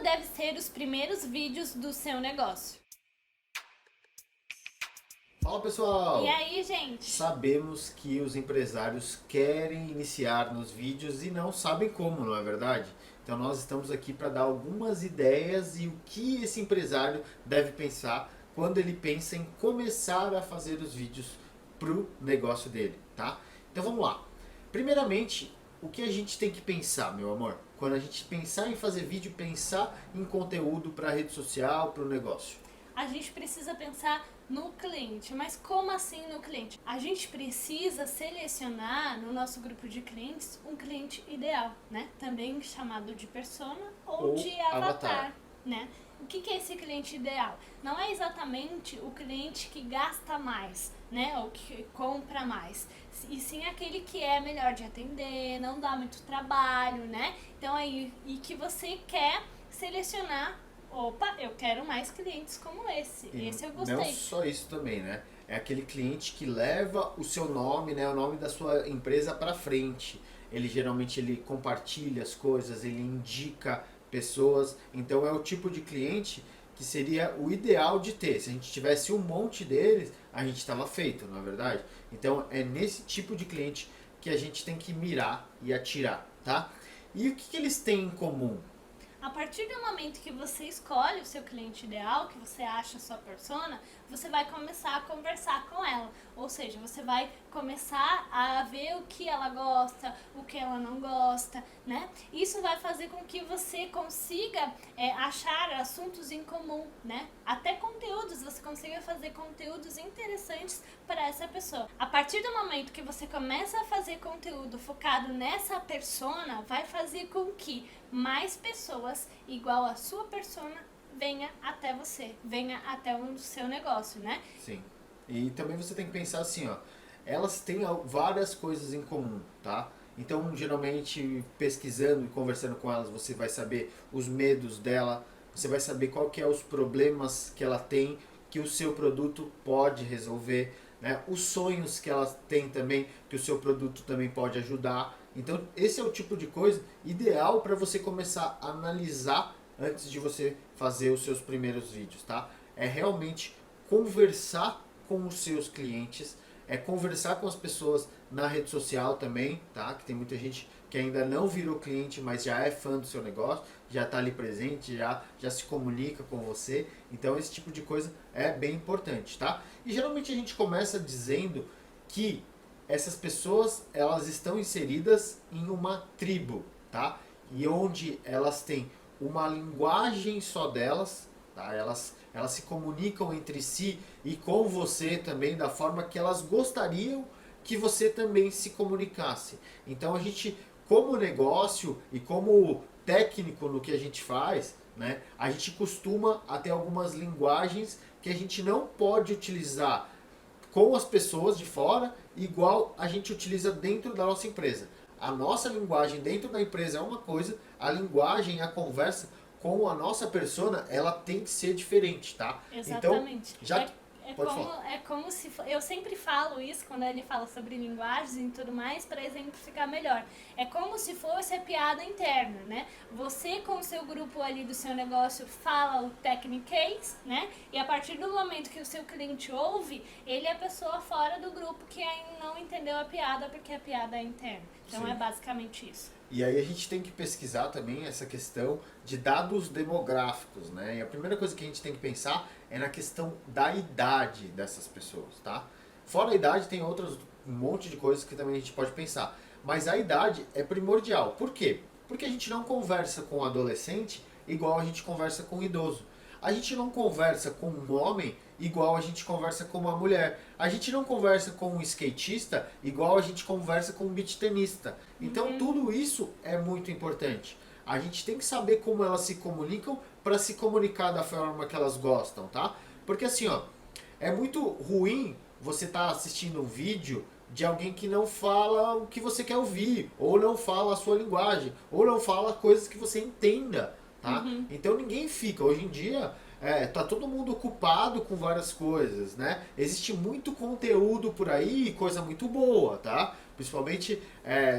deve ser os primeiros vídeos do seu negócio? Fala pessoal! E aí, gente? Sabemos que os empresários querem iniciar nos vídeos e não sabem como, não é verdade? Então nós estamos aqui para dar algumas ideias e o que esse empresário deve pensar quando ele pensa em começar a fazer os vídeos para o negócio dele, tá? Então vamos lá. Primeiramente, o que a gente tem que pensar, meu amor? Quando a gente pensar em fazer vídeo, pensar em conteúdo para rede social, para o negócio. A gente precisa pensar no cliente, mas como assim no cliente? A gente precisa selecionar no nosso grupo de clientes um cliente ideal, né? Também chamado de persona ou de avatar, né? O que é esse cliente ideal? Não é exatamente o cliente que gasta mais, né? Ou que compra mais. E sim aquele que é melhor de atender, não dá muito trabalho, né? Então aí, e que você quer selecionar. Opa, eu quero mais clientes como esse. E esse eu gostei. não só isso também, né? É aquele cliente que leva o seu nome, né, o nome da sua empresa para frente. Ele geralmente ele compartilha as coisas, ele indica pessoas. Então é o tipo de cliente que seria o ideal de ter. Se a gente tivesse um monte deles, a gente estava feito, não é verdade? Então é nesse tipo de cliente que a gente tem que mirar e atirar, tá? E o que eles têm em comum? A partir do momento que você escolhe o seu cliente ideal, que você acha a sua persona, você vai começar a conversar com ela. Ou seja, você vai começar a ver o que ela gosta, o que ela não gosta, né? Isso vai fazer com que você consiga achar assuntos em comum, né? Até conteúdos, você consiga fazer conteúdos interessantes para essa pessoa. A partir do momento que você começa a fazer conteúdo focado nessa persona, vai fazer com que mais pessoas igual a sua persona venha até você, venha até o seu negócio, né? Sim. E também você tem que pensar assim, ó, elas têm várias coisas em comum, tá? Então, geralmente, pesquisando e conversando com elas, você vai saber os medos dela, você vai saber qual que é os problemas que ela tem, que o seu produto pode resolver, né? Os sonhos que ela tem também, que o seu produto também pode ajudar. Então, esse é o tipo de coisa ideal para você começar a analisar antes de você fazer os seus primeiros vídeos, tá? É realmente conversar com os seus clientes, é conversar com as pessoas na rede social também, tá? Que tem muita gente que ainda não virou cliente, mas já é fã do seu negócio, já está ali presente, já se comunica com você. Então esse tipo de coisa é bem importante, tá? E geralmente a gente começa dizendo que essas pessoas, elas estão inseridas em uma tribo, tá? E onde elas têm uma linguagem só delas, tá? Elas se comunicam entre si e com você também da forma que elas gostariam que você também se comunicasse. Então a gente, como negócio e como técnico no que a gente faz, né, a gente costuma ter algumas linguagens que a gente não pode utilizar com as pessoas de fora, igual a gente utiliza dentro da nossa empresa. A nossa linguagem dentro da empresa é uma coisa, a linguagem, a conversa com a nossa persona, ela tem que ser diferente, tá? Exatamente. Então, já é como se... Eu sempre falo isso quando ele fala sobre linguagens e tudo mais, para exemplificar melhor. É como se fosse a piada interna, né? Você com o seu grupo ali do seu negócio fala o techniquez, né? E a partir do momento que o seu cliente ouve, ele é a pessoa fora do grupo que ainda não entendeu a piada, porque a piada é interna. Então Sim. É basicamente isso. E aí a gente tem que pesquisar também essa questão de dados demográficos, né? E a primeira coisa que a gente tem que pensar é na questão da idade dessas pessoas, tá? Fora a idade tem um monte de coisas que também a gente pode pensar. Mas a idade é primordial. Por quê? Porque a gente não conversa com um adolescente igual a gente conversa com um idoso. A gente não conversa com um homem igual a gente conversa com uma mulher. A gente não conversa com um skatista igual a gente conversa com um beach tenista. Então tudo isso é muito importante. A gente tem que saber como elas se comunicam para se comunicar da forma que elas gostam, tá? Porque assim, ó, é muito ruim você estar assistindo um vídeo de alguém que não fala o que você quer ouvir, ou não fala a sua linguagem, ou não fala coisas que você entenda, tá? Então ninguém fica. Hoje em dia, tá todo mundo ocupado com várias coisas, né? Existe muito conteúdo por aí, coisa muito boa, tá? principalmente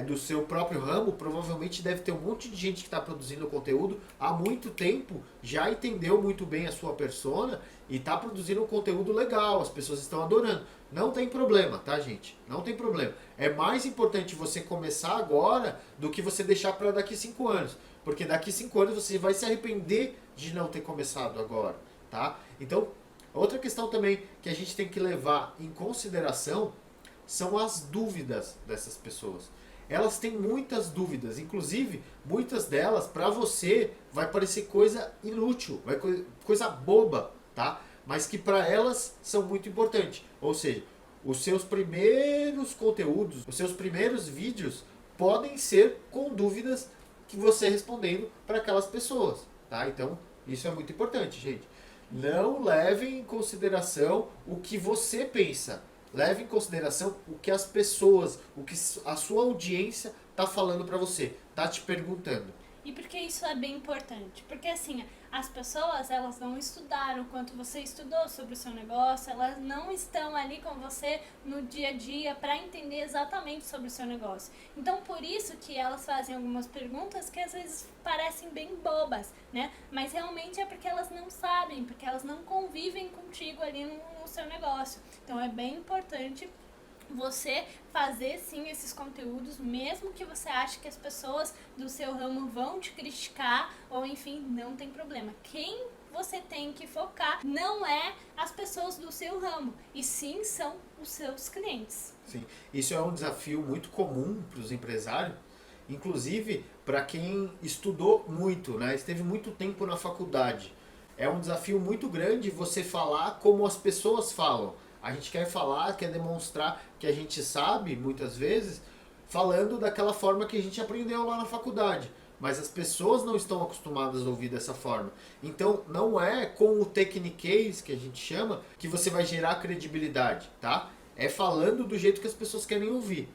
do seu próprio ramo, provavelmente deve ter um monte de gente que está produzindo conteúdo há muito tempo, já entendeu muito bem a sua persona e está produzindo um conteúdo legal, as pessoas estão adorando. Não tem problema, tá, gente? Não tem problema. É mais importante você começar agora do que você deixar para daqui 5 anos. Porque daqui 5 anos você vai se arrepender de não ter começado agora, tá? Então, outra questão também que a gente tem que levar em consideração são as dúvidas dessas pessoas. Elas têm muitas dúvidas, inclusive muitas delas para você vai parecer coisa inútil, coisa boba, tá? Mas que para elas são muito importantes. Ou seja, os seus primeiros conteúdos, os seus primeiros vídeos podem ser com dúvidas que você respondendo para aquelas pessoas, tá? Então, isso é muito importante, gente. Não leve em consideração o que você pensa. Leve em consideração o que as pessoas, o que a sua audiência está falando para você, tá te perguntando. E por que isso é bem importante? Porque assim, as pessoas, elas não estudaram o quanto você estudou sobre o seu negócio, elas não estão ali com você no dia a dia para entender exatamente sobre o seu negócio. Então, por isso que elas fazem algumas perguntas que às vezes parecem bem bobas, né? Mas realmente é porque elas não sabem, porque elas não convivem contigo ali no seu negócio. Então, é bem importante você fazer sim esses conteúdos, mesmo que você ache que as pessoas do seu ramo vão te criticar, ou enfim, não tem problema. Quem você tem que focar não é as pessoas do seu ramo, e sim são os seus clientes. Sim, isso é um desafio muito comum para os empresários, inclusive para quem estudou muito, né? Esteve muito tempo na faculdade. É um desafio muito grande você falar como as pessoas falam. A gente quer falar, quer demonstrar que a gente sabe, muitas vezes, falando daquela forma que a gente aprendeu lá na faculdade. Mas as pessoas não estão acostumadas a ouvir dessa forma. Então, não é com o techniquez, que a gente chama, que você vai gerar credibilidade, tá? É falando do jeito que as pessoas querem ouvir,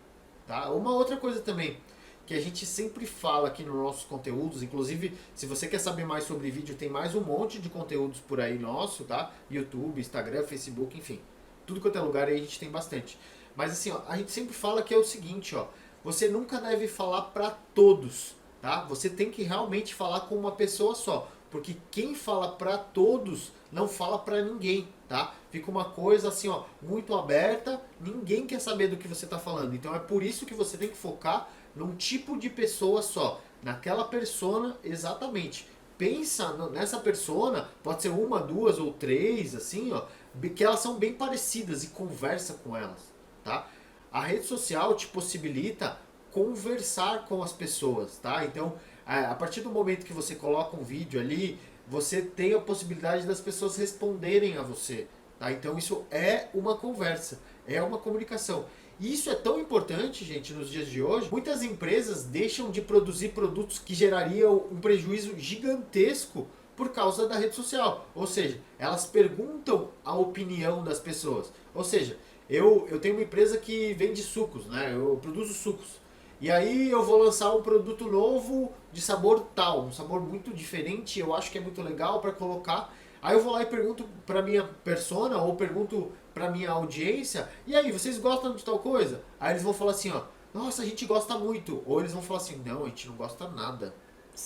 tá? Uma outra coisa também, que a gente sempre fala aqui nos nossos conteúdos, inclusive, se você quer saber mais sobre vídeo, tem mais um monte de conteúdos por aí nosso, tá? YouTube, Instagram, Facebook, enfim. Tudo quanto é lugar aí a gente tem bastante. Mas assim, ó, a gente sempre fala que é o seguinte, ó, você nunca deve falar para todos, tá? Você tem que realmente falar com uma pessoa só, porque quem fala para todos não fala para ninguém, tá? Fica uma coisa assim, ó, muito aberta, ninguém quer saber do que você tá falando. Então é por isso que você tem que focar num tipo de pessoa só, naquela persona exatamente. Pensa nessa persona, pode ser uma, duas ou três, assim, ó, que elas são bem parecidas e conversa com elas, tá? A rede social te possibilita conversar com as pessoas, tá? Então, a partir do momento que você coloca um vídeo ali, você tem a possibilidade das pessoas responderem a você, tá? Então, isso é uma conversa, é uma comunicação. E isso é tão importante, gente, nos dias de hoje. Muitas empresas deixam de produzir produtos que gerariam um prejuízo gigantesco por causa da rede social. Ou seja, elas perguntam a opinião das pessoas. Ou seja, eu tenho uma empresa que vende sucos, né? Eu produzo sucos. E aí eu vou lançar um produto novo de sabor tal, um sabor muito diferente, eu acho que é muito legal para colocar. Aí eu vou lá e pergunto para minha persona ou pergunto para minha audiência, e aí, vocês gostam de tal coisa? Aí eles vão falar assim, ó, nossa, a gente gosta muito. Ou eles vão falar assim, não, a gente não gosta nada,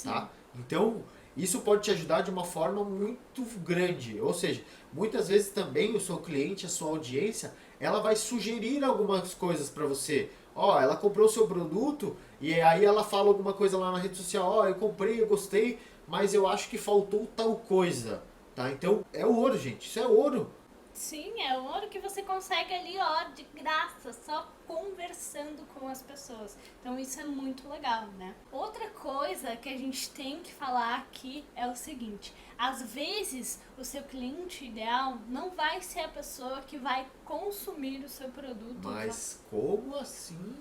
tá? Então, isso pode te ajudar de uma forma muito grande. Ou seja, muitas vezes também o seu cliente, a sua audiência, ela vai sugerir algumas coisas para você. Ó, ela comprou o seu produto e aí ela fala alguma coisa lá na rede social, ó, eu comprei, eu gostei, mas eu acho que faltou tal coisa, tá? Então, é ouro, gente, isso é ouro. Sim, é ouro que você consegue ali, ó, de graça, só conversando com as pessoas. Então isso é muito legal, né? Outra coisa que a gente tem que falar aqui é o seguinte: às vezes o seu cliente ideal não vai ser a pessoa que vai consumir o seu produto. Mas como assim?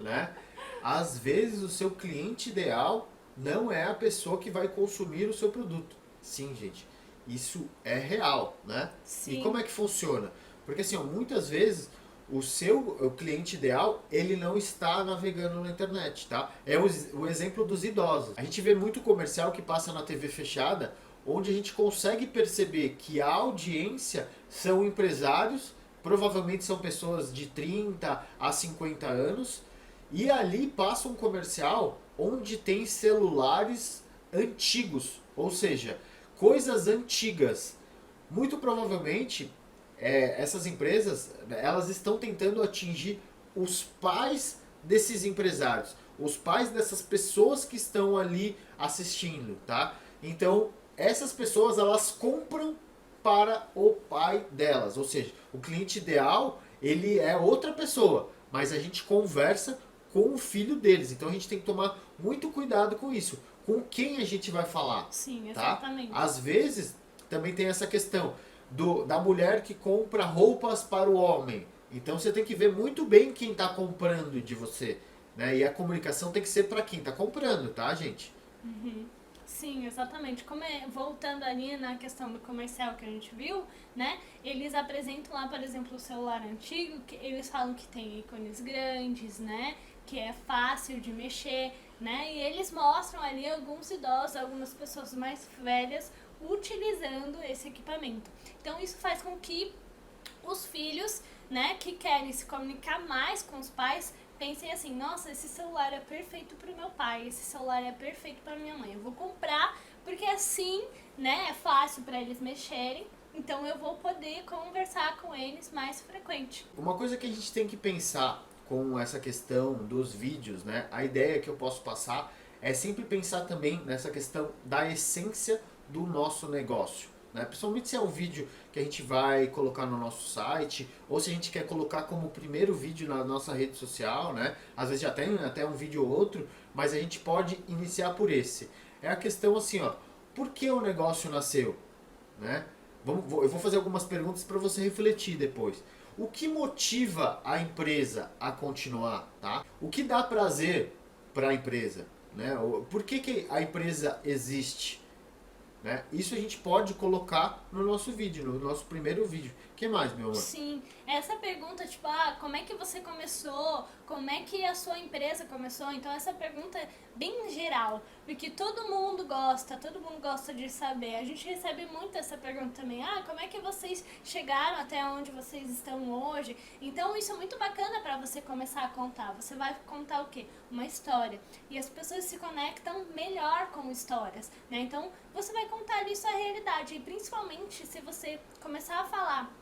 Né? Às vezes o seu cliente ideal não é a pessoa que vai consumir o seu produto. Sim, gente. Isso é real, né? Sim. E como é que funciona? Porque assim, ó, muitas vezes o cliente ideal, ele não está navegando na internet, tá? É o exemplo dos idosos. A gente vê muito comercial que passa na TV fechada, onde a gente consegue perceber que a audiência são empresários provavelmente são pessoas de 30 a 50 anos, e ali passa um comercial onde tem celulares antigos, ou seja, coisas antigas. Muito provavelmente essas empresas, elas estão tentando atingir os pais desses empresários, os pais dessas pessoas que estão ali assistindo, tá? Então, essas pessoas, elas compram para o pai delas, ou seja, o cliente ideal, ele é outra pessoa, mas a gente conversa com o filho deles, então a gente tem que tomar muito cuidado com isso, com quem a gente vai falar. Sim, Tá? exatamente. Às vezes, também tem essa questão da mulher que compra roupas para o homem, então você tem que ver muito bem quem está comprando de você, né? E a comunicação tem que ser para quem está comprando, tá, gente? Uhum. Sim, exatamente. Voltando ali na questão do comercial que a gente viu, né? Eles apresentam lá, por exemplo, o celular antigo, que eles falam que tem ícones grandes, né? Que é fácil de mexer, né? E eles mostram ali alguns idosos, algumas pessoas mais velhas utilizando esse equipamento. Então isso faz com que os filhos, né, que querem se comunicar mais com os pais, pensem assim, nossa, esse celular é perfeito para o meu pai, esse celular é perfeito para minha mãe, eu vou comprar porque assim, né, é fácil para eles mexerem, então eu vou poder conversar com eles mais frequente. Uma coisa que a gente tem que pensar com essa questão dos vídeos, né? A ideia que eu posso passar é sempre pensar também nessa questão da essência do nosso negócio, né? Principalmente se é um vídeo que a gente vai colocar no nosso site, ou se a gente quer colocar como primeiro vídeo na nossa rede social, né? Às vezes já tem até um vídeo ou outro, mas a gente pode iniciar por esse. É a questão assim, ó, por que o negócio nasceu, né? Eu vou fazer algumas perguntas para você refletir depois. O que motiva a empresa a continuar, tá? O que dá prazer para a empresa, né? Por que a empresa existe, né? Isso a gente pode colocar no nosso vídeo, no nosso primeiro vídeo. O que mais, meu amor? Sim, essa pergunta, tipo, como é que você começou? Como é que a sua empresa começou? Então, essa pergunta é bem geral, porque todo mundo gosta de saber. A gente recebe muito essa pergunta também. Como é que vocês chegaram até onde vocês estão hoje? Então, isso é muito bacana para você começar a contar. Você vai contar o quê? Uma história. E as pessoas se conectam melhor com histórias, né? Então, você vai contar isso a realidade. E principalmente se você começar a falar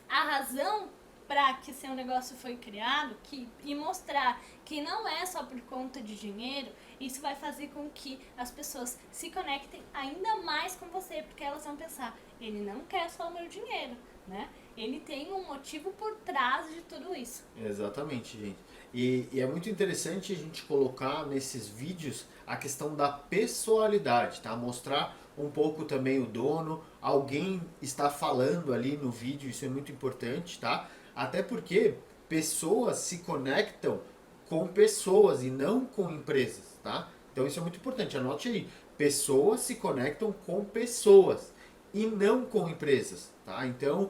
a razão para que seu negócio foi criado e mostrar que não é só por conta de dinheiro, isso vai fazer com que as pessoas se conectem ainda mais com você, porque elas vão pensar, ele não quer só o meu dinheiro, né? Ele tem um motivo por trás de tudo isso. Exatamente, gente. E é muito interessante a gente colocar nesses vídeos a questão da pessoalidade, tá? Mostrar um pouco também o dono, alguém está falando ali no vídeo, isso é muito importante, tá? Até porque pessoas se conectam com pessoas e não com empresas, tá? Então isso é muito importante, anote aí. Pessoas se conectam com pessoas e não com empresas, tá? Então,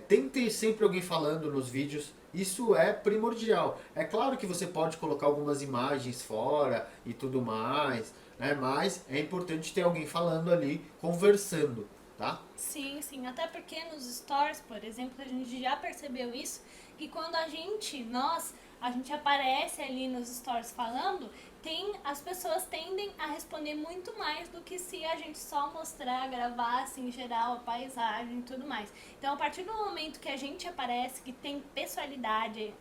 tem que ter sempre alguém falando nos vídeos, isso é primordial. É claro que você pode colocar algumas imagens fora e tudo mais, né? Mas é importante ter alguém falando ali, conversando, tá? Sim, sim. Até porque nos stories, por exemplo, a gente já percebeu isso, que quando a gente aparece ali nos stories falando, as pessoas tendem a responder muito mais do que se a gente só mostrar, gravar assim, em geral, a paisagem e tudo mais. Então, a partir do momento que a gente aparece, que tem personalidade,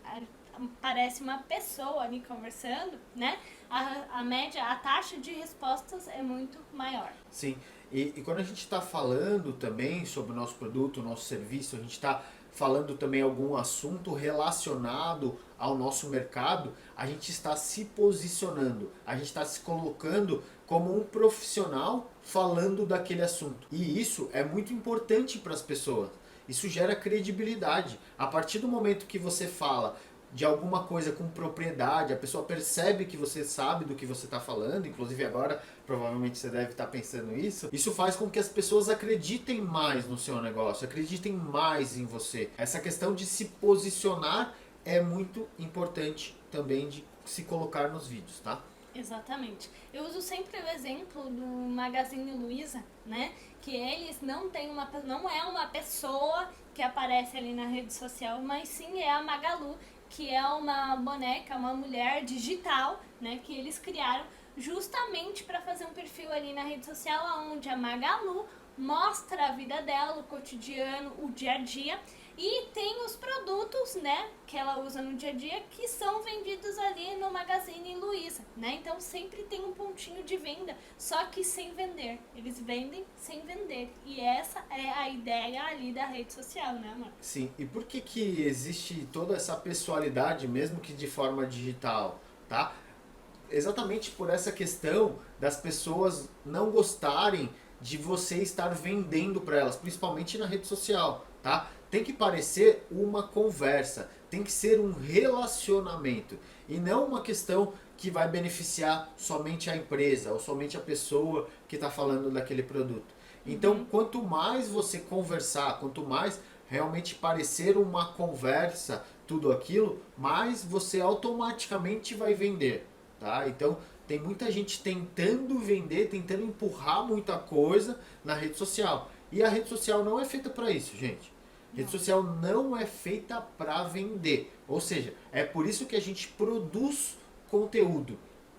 parece uma pessoa ali conversando, né? A taxa de respostas é muito maior. Sim, e quando a gente está falando também sobre o nosso produto, o nosso serviço, a gente está falando também algum assunto relacionado ao nosso mercado, a gente está se posicionando, a gente está se colocando como um profissional falando daquele assunto. E isso é muito importante para as pessoas. Isso gera credibilidade. A partir do momento que você fala de alguma coisa com propriedade, a pessoa percebe que você sabe do que você está falando, inclusive agora provavelmente você deve estar pensando isso, isso faz com que as pessoas acreditem mais no seu negócio, acreditem mais em você. Essa questão de se posicionar é muito importante também de se colocar nos vídeos, tá? Exatamente. Eu uso sempre o exemplo do Magazine Luiza, né? Que eles não é uma pessoa que aparece ali na rede social, mas sim é a Magalu, que é uma boneca, uma mulher digital, né, que eles criaram justamente para fazer um perfil ali na rede social, onde a Magalu mostra a vida dela, o cotidiano, o dia a dia, e tem os produtos, né, que ela usa no dia a dia, que são vendidos ali no Magazine Luiza, né? Então sempre tem um pontinho de venda, só que sem vender. Eles vendem sem vender. E essa é a ideia ali da rede social, né, amor? Sim, e por que que existe toda essa pessoalidade, mesmo que de forma digital, tá? Exatamente por essa questão das pessoas não gostarem de você estar vendendo para elas, principalmente na rede social, tá? Tem que parecer uma conversa, tem que ser um relacionamento e não uma questão que vai beneficiar somente a empresa ou somente a pessoa que está falando daquele produto. Então, quanto mais você conversar, quanto mais realmente parecer uma conversa, tudo aquilo, mais você automaticamente vai vender. Tá? Então tem muita gente tentando vender, tentando empurrar muita coisa na rede social. E a rede social não é feita para isso, gente. A rede social não é feita para vender. Ou seja, é por isso que a gente produz conteúdo,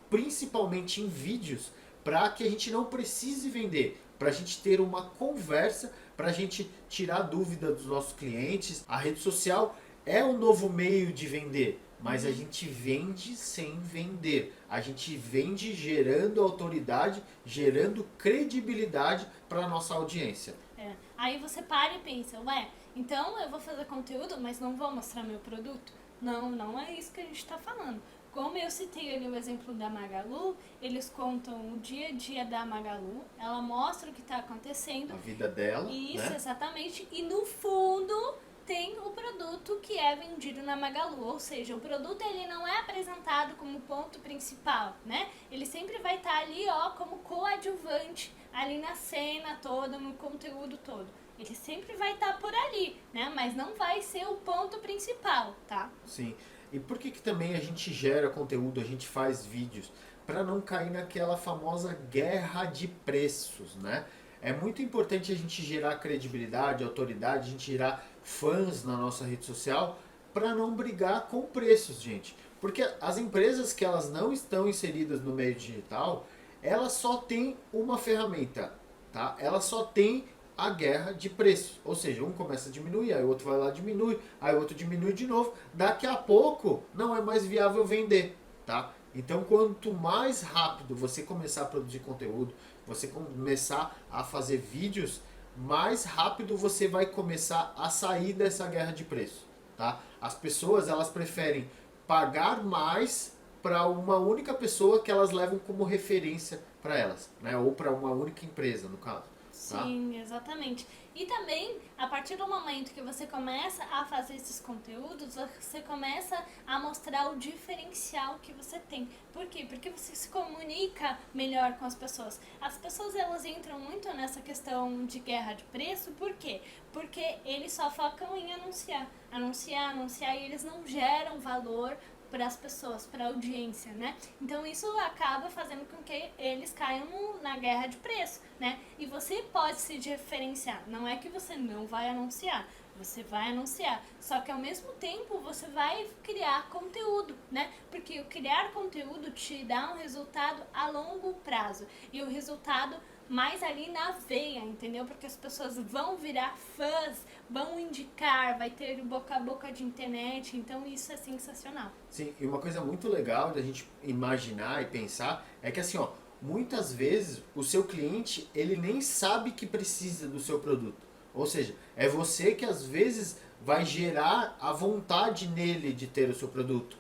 principalmente em vídeos, para que a gente não precise vender, para a gente ter uma conversa, para a gente tirar dúvida dos nossos clientes. A rede social é um novo meio de vender. Mas a gente vende sem vender. A gente vende gerando autoridade, gerando credibilidade para a nossa audiência. É. Aí você para e pensa, ué, então eu vou fazer conteúdo, mas não vou mostrar meu produto? Não, não é isso que a gente está falando. Como eu citei ali o exemplo da Magalu, eles contam o dia a dia da Magalu, ela mostra o que está acontecendo. A vida dela, Isso, né? exatamente. E no fundo tem o produto que é vendido na Magalu, ou seja, o produto ele não é apresentado como ponto principal, né? Ele sempre vai estar ali, ó, como coadjuvante ali na cena toda, no conteúdo todo. Ele sempre vai estar por ali, né? Mas não vai ser o ponto principal, tá? Sim. E por que que também a gente gera conteúdo, a gente faz vídeos? Para não cair naquela famosa guerra de preços, né? É muito importante a gente gerar credibilidade, autoridade, a gente gerar fãs na nossa rede social para não brigar com preços, gente. Porque as empresas que elas não estão inseridas no meio digital, elas só têm uma ferramenta, tá? Elas só têm a guerra de preços. Ou seja, um começa a diminuir, aí o outro vai lá e diminui, aí o outro diminui de novo. Daqui a pouco não é mais viável vender, tá? Então, quanto mais rápido você começar a produzir conteúdo, você começar a fazer vídeos, mais rápido você vai começar a sair dessa guerra de preço, tá? As pessoas, elas preferem pagar mais para uma única pessoa que elas levam como referência para elas, né? Ou para uma única empresa, no caso. Tá? Sim, exatamente. E também, a partir do momento que você começa a fazer esses conteúdos, você começa a mostrar o diferencial que você tem. Por quê? Porque você se comunica melhor com as pessoas. As pessoas, elas entram muito nessa questão de guerra de preço, por quê? Porque eles só focam em anunciar. Anunciar, anunciar, e eles não geram valor para as pessoas, para a audiência, né? Então isso acaba fazendo com que eles caiam na guerra de preço, né? E você pode se diferenciar. Não é que você não vai anunciar, você vai anunciar. Só que ao mesmo tempo você vai criar conteúdo, né? Porque o criar conteúdo te dá um resultado a longo prazo. E o resultado mais ali na veia, entendeu? Porque as pessoas vão virar fãs, vão indicar, vai ter boca a boca de internet, então isso é sensacional. Sim, e uma coisa muito legal da gente imaginar e pensar é que assim, ó, muitas vezes o seu cliente, ele nem sabe que precisa do seu produto. Ou seja, é você que às vezes vai gerar a vontade nele de ter o seu produto.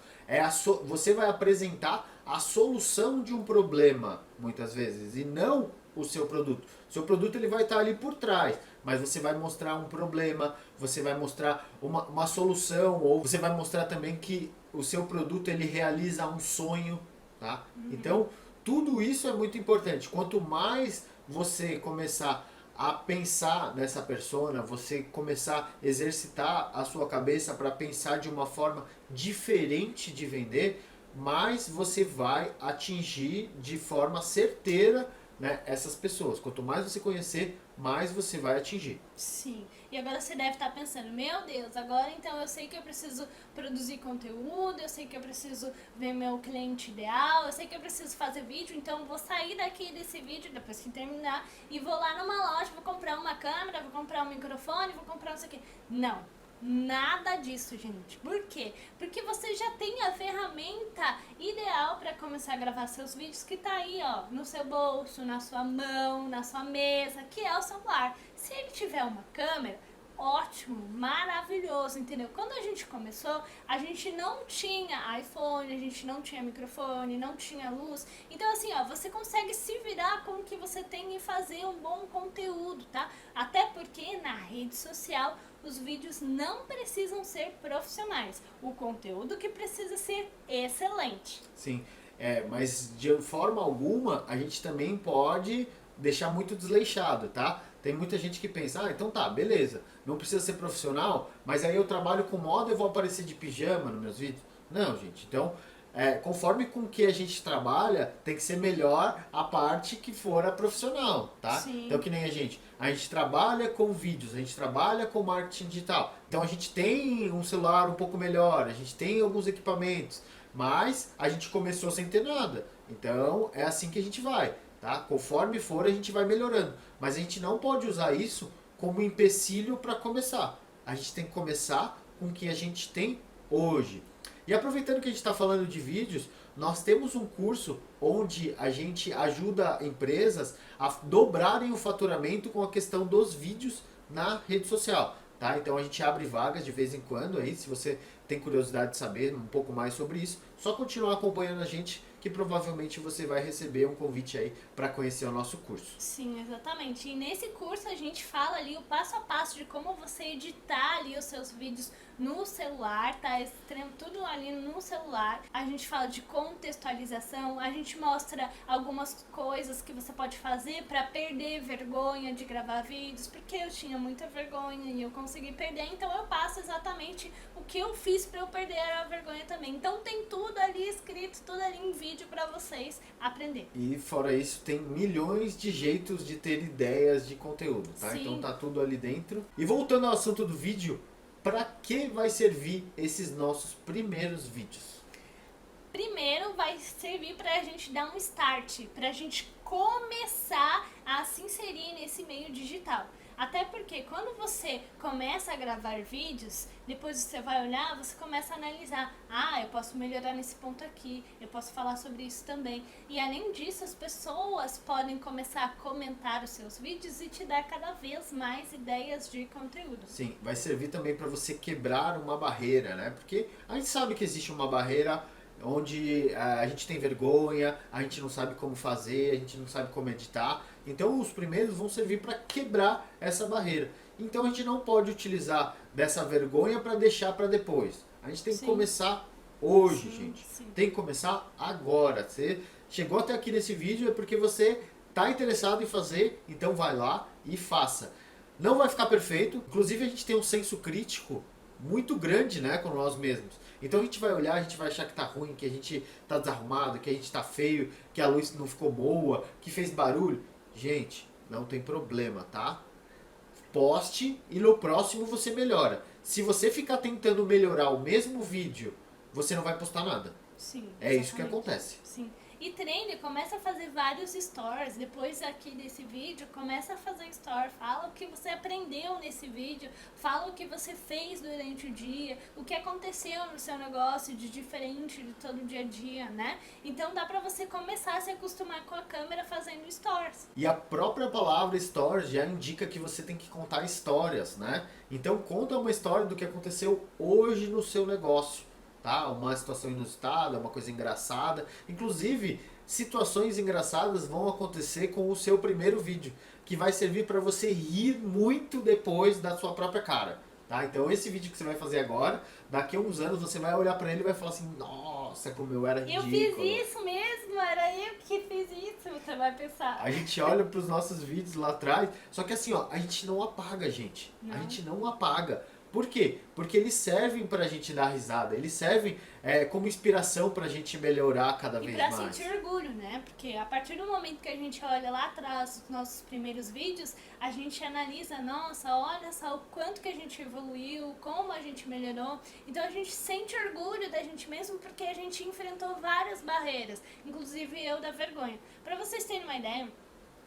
Você vai apresentar a solução de um problema, muitas vezes, e não o seu produto. O seu produto ele vai estar ali por trás, mas você vai mostrar um problema, você vai mostrar uma solução, ou você vai mostrar também que o seu produto ele realiza um sonho, tá? Então, tudo isso é muito importante. Quanto mais você começar a pensar nessa persona, você começar a exercitar a sua cabeça para pensar de uma forma diferente de vender, mais você vai atingir de forma certeira né, essas pessoas. Quanto mais você conhecer, mais você vai atingir. Sim. E agora você deve estar pensando, meu Deus, agora então eu sei que eu preciso produzir conteúdo, eu sei que eu preciso ver meu cliente ideal, eu sei que eu preciso fazer vídeo, então eu vou sair daqui desse vídeo depois que terminar e vou lá numa loja, vou comprar uma câmera, vou comprar um microfone, vou comprar isso aqui. Não. Nada disso, gente. Por quê? Porque você já tem a ferramenta ideal para começar a gravar seus vídeos que tá aí, ó, no seu bolso, na sua mão, na sua mesa, que é o celular. Se ele tiver uma câmera, ótimo, maravilhoso, entendeu? Quando a gente começou, a gente não tinha iPhone, a gente não tinha microfone, não tinha luz. Então assim, ó, você consegue se virar com o que você tem e fazer um bom conteúdo, tá? Até porque na rede social os vídeos não precisam ser profissionais. O conteúdo que precisa ser excelente. Sim, mas de forma alguma a gente também pode deixar muito desleixado, tá? Tem muita gente que pensa, então tá, beleza, não precisa ser profissional, mas aí eu trabalho com moda e vou aparecer de pijama nos meus vídeos. Não, gente, então, conforme com que a gente trabalha, tem que ser melhor a parte que for a profissional, tá? Sim. Então que nem a gente trabalha com vídeos, a gente trabalha com marketing digital, então a gente tem um celular um pouco melhor, a gente tem alguns equipamentos, mas a gente começou sem ter nada, então é assim que a gente vai. Tá? Conforme for, a gente vai melhorando. Mas a gente não pode usar isso como empecilho para começar. A gente tem que começar com o que a gente tem hoje. E aproveitando que a gente está falando de vídeos, nós temos um curso onde a gente ajuda empresas a dobrarem o faturamento com a questão dos vídeos na rede social. Tá? Então a gente abre vagas de vez em quando aí, se você tem curiosidade de saber um pouco mais sobre isso, só continuar acompanhando a gente que provavelmente você vai receber um convite aí para conhecer o nosso curso. Sim, exatamente. E nesse curso a gente fala ali o passo a passo de como você editar ali os seus vídeos no celular, tá? Tudo ali no celular. A gente fala de contextualização, a gente mostra algumas coisas que você pode fazer para perder vergonha de gravar vídeos, porque eu tinha muita vergonha e eu consegui perder, então eu passo exatamente o que eu fiz para eu perder a vergonha também. Então tem tudo ali escrito, tudo ali em vídeo para vocês aprender. E fora isso, tem milhões de jeitos de ter ideias de conteúdo, tá? Sim. Então tá tudo ali dentro. E voltando ao assunto do vídeo, para que vai servir esses nossos primeiros vídeos? Primeiro vai servir para a gente dar um start, para a gente começar a se inserir nesse meio digital. Até porque quando você começa a gravar vídeos, depois você vai olhar, você começa a analisar. Eu posso melhorar nesse ponto aqui, eu posso falar sobre isso também. E além disso, as pessoas podem começar a comentar os seus vídeos e te dar cada vez mais ideias de conteúdo. Sim, vai servir também para você quebrar uma barreira, né? Porque a gente sabe que existe uma barreira onde a gente tem vergonha, a gente não sabe como fazer, a gente não sabe como editar. Então os primeiros vão servir para quebrar essa barreira. Então a gente não pode utilizar dessa vergonha para deixar para depois. A gente tem que começar hoje, gente. Tem que começar agora. Você chegou até aqui nesse vídeo é porque você está interessado em fazer, então vai lá e faça. Não vai ficar perfeito. Inclusive a gente tem um senso crítico muito grande, né, com nós mesmos. Então a gente vai olhar, a gente vai achar que tá ruim, que a gente tá desarrumado, que a gente tá feio, que a luz não ficou boa, que fez barulho. Gente, não tem problema, tá? Poste e no próximo você melhora. Se você ficar tentando melhorar o mesmo vídeo, você não vai postar nada. Sim, é isso que acontece. Sim. E treine, começa a fazer vários stories. Depois aqui desse vídeo, começa a fazer story. Fala o que você aprendeu nesse vídeo. Fala o que você fez durante o dia. O que aconteceu no seu negócio de diferente de todo dia a dia, né? Então dá pra você começar a se acostumar com a câmera fazendo stories. E a própria palavra stories já indica que você tem que contar histórias, né? Então conta uma história do que aconteceu hoje no seu negócio. Tá? Uma situação inusitada, uma coisa engraçada. Inclusive, situações engraçadas vão acontecer com o seu primeiro vídeo, que vai servir para você rir muito depois da sua própria cara. Tá? Então esse vídeo que você vai fazer agora, daqui a uns anos você vai olhar para ele e vai falar assim, nossa, como eu era ridículo. Eu fiz isso mesmo, era eu que fiz isso, você vai pensar. A gente olha para os nossos vídeos lá atrás, só que assim, ó, a gente não apaga, gente. Não. A gente não apaga. Por quê? Porque eles servem pra gente dar risada, eles servem como inspiração pra gente melhorar cada vez mais. E pra sentir orgulho, né? Porque a partir do momento que a gente olha lá atrás os nossos primeiros vídeos, a gente analisa, nossa, olha só o quanto que a gente evoluiu, como a gente melhorou. Então a gente sente orgulho da gente mesmo porque a gente enfrentou várias barreiras, inclusive eu da vergonha. Pra vocês terem uma ideia,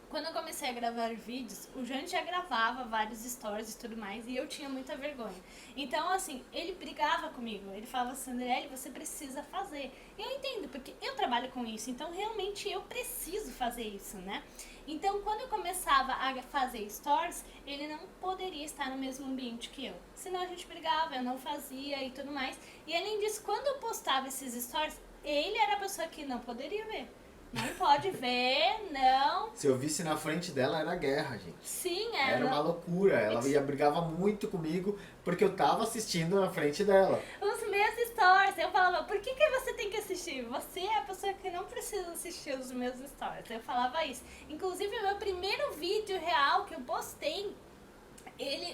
quando eu comecei a gravar vídeos, o Jânio já gravava vários stories e tudo mais, e eu tinha muita vergonha. Então, assim, ele brigava comigo. Ele falava assim, Andrelli, você precisa fazer. E eu entendo, porque eu trabalho com isso, então realmente eu preciso fazer isso, né? Então, quando eu começava a fazer stories, ele não poderia estar no mesmo ambiente que eu. Senão a gente brigava, eu não fazia e tudo mais. E além disso, quando eu postava esses stories, ele era a pessoa que não poderia ver. Não pode ver, não. Se eu visse na frente dela, era guerra, gente. Sim, Era uma loucura. Ela brigava muito comigo porque eu tava assistindo na frente dela. Os meus stories, eu falava, por que você tem que assistir? Você é a pessoa que não precisa assistir os meus stories. Eu falava isso. Inclusive, o meu primeiro vídeo real que eu postei,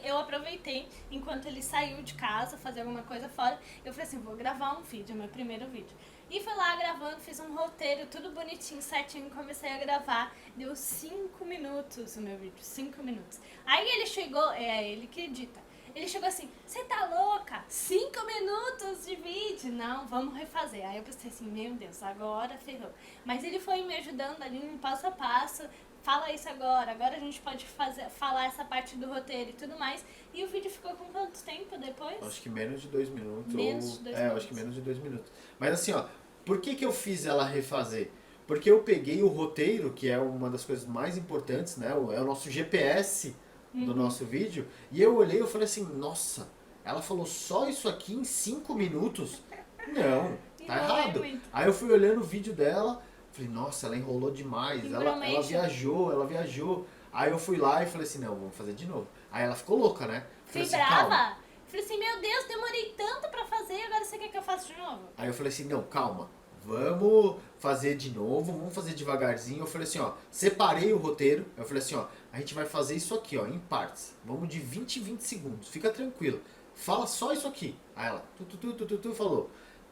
eu aproveitei enquanto ele saiu de casa, fazer alguma coisa fora. Eu falei assim, vou gravar um vídeo, meu primeiro vídeo. E fui lá gravando, fiz um roteiro, tudo bonitinho, certinho, comecei a gravar. Deu 5 minutos o meu vídeo, 5 minutos. Aí ele chegou, é ele que edita. Ele chegou assim, você tá louca? 5 minutos de vídeo? Não, vamos refazer. Aí eu pensei assim, meu Deus, agora ferrou. Mas ele foi me ajudando ali no passo a passo. Fala isso agora a gente pode falar essa parte do roteiro e tudo mais. E o vídeo ficou com quanto tempo depois? Acho que menos de 2 minutos. Menos de 2 minutos. Acho que menos de 2 minutos. Mas assim, ó, por que eu fiz ela refazer? Porque eu peguei o roteiro, que é uma das coisas mais importantes, né? É o nosso GPS do nosso vídeo. E eu olhei e falei assim, nossa, ela falou só isso aqui em 5 minutos? Não, tá errado. Aí eu fui olhando o vídeo dela, falei, nossa, ela enrolou demais, ela viajou. Aí eu fui lá e falei assim, não, vamos fazer de novo. Aí ela ficou louca, né? Fui brava. Falei assim, meu Deus, demorei tanto pra fazer, agora você quer que eu faça de novo? Aí eu falei assim, não, calma, vamos fazer de novo, vamos fazer devagarzinho. Eu falei assim, ó, separei o roteiro, eu falei assim, ó, a gente vai fazer isso aqui, ó, em partes. Vamos de 20 em 20 segundos, fica tranquilo. Fala só isso aqui. Aí ela, falou,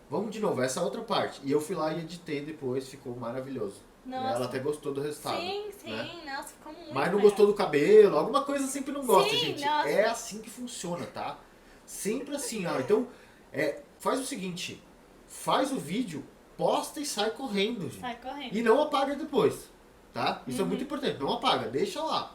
vamos de novo, essa outra parte. E eu fui lá e editei depois, ficou maravilhoso. Nossa. Ela até gostou do resultado. Sim, né? Nossa, ficou muito Mas não legal. gostou do cabelo, alguma coisa sempre não gosta, Sim, gente. nossa. É assim que funciona, tá? Sempre assim, ó. Então, faz o seguinte, faz o vídeo, posta e sai correndo, gente. Sai correndo. E não apaga depois, tá? Isso é muito importante, não apaga, deixa lá.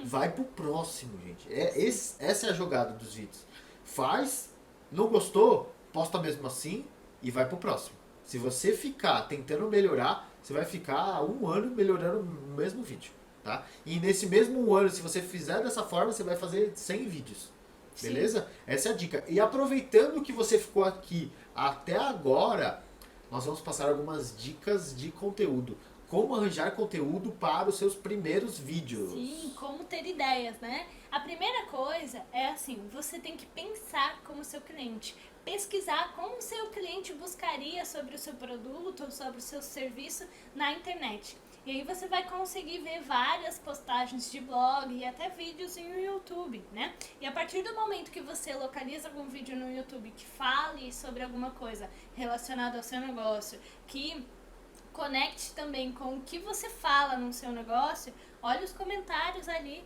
Vai pro próximo, gente. Essa é a jogada dos vídeos. Faz, não gostou, posta mesmo assim e vai pro próximo. Se você ficar tentando melhorar, você vai ficar 1 ano melhorando o mesmo vídeo, tá? E nesse mesmo ano, se você fizer dessa forma, você vai fazer 100 vídeos. Beleza? Sim. Essa é a dica. E aproveitando que você ficou aqui até agora, nós vamos passar algumas dicas de conteúdo. Como arranjar conteúdo para os seus primeiros vídeos. Sim, como ter ideias, né? A primeira coisa é assim, você tem que pensar como seu cliente. Pesquisar como o seu cliente buscaria sobre o seu produto ou sobre o seu serviço na internet. E aí você vai conseguir ver várias postagens de blog e até vídeos no YouTube, né? E a partir do momento que você localiza algum vídeo no YouTube que fale sobre alguma coisa relacionada ao seu negócio, que conecte também com o que você fala no seu negócio, olha os comentários ali.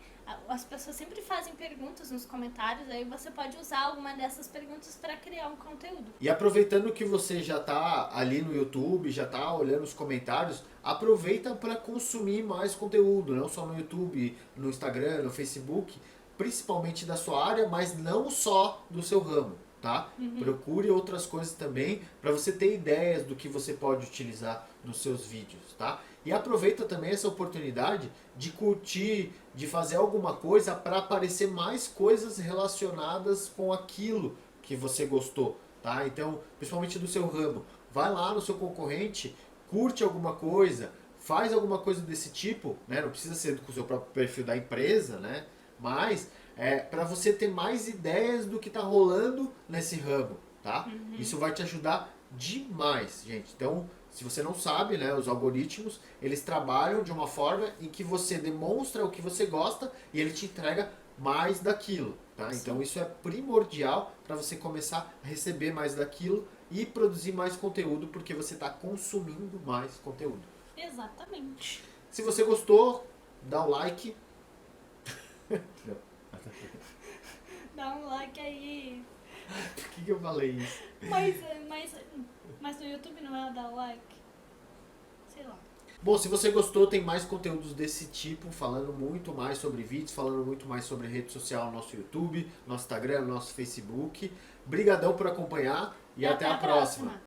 As pessoas sempre fazem perguntas nos comentários, aí você pode usar alguma dessas perguntas para criar um conteúdo. E aproveitando que você já está ali no YouTube, já está olhando os comentários, aproveita para consumir mais conteúdo, não só no YouTube, no Instagram, no Facebook, principalmente da sua área, mas não só do seu ramo, tá? Procure outras coisas também para você ter ideias do que você pode utilizar nos seus vídeos, tá? E aproveita também essa oportunidade de curtir, de fazer alguma coisa para aparecer mais coisas relacionadas com aquilo que você gostou, tá? Então, principalmente do seu ramo, vai lá no seu concorrente, curte alguma coisa, faz alguma coisa desse tipo, né? Não precisa ser com o seu próprio perfil da empresa, né? Mas para você ter mais ideias do que está rolando nesse ramo, tá? Isso vai te ajudar demais, gente. Então, Se você não sabe, né, os algoritmos, eles trabalham de uma forma em que você demonstra o que você gosta e ele te entrega mais daquilo, tá? Então isso é primordial para você começar a receber mais daquilo e produzir mais conteúdo, porque você está consumindo mais conteúdo. Exatamente. Se você gostou, dá um like. Dá um like aí. Por que eu falei isso? Mas no YouTube não é dar like? Sei lá. Bom, se você gostou, tem mais conteúdos desse tipo, falando muito mais sobre vídeos, falando muito mais sobre rede social, nosso YouTube, nosso Instagram, nosso Facebook. Brigadão por acompanhar e até a próxima.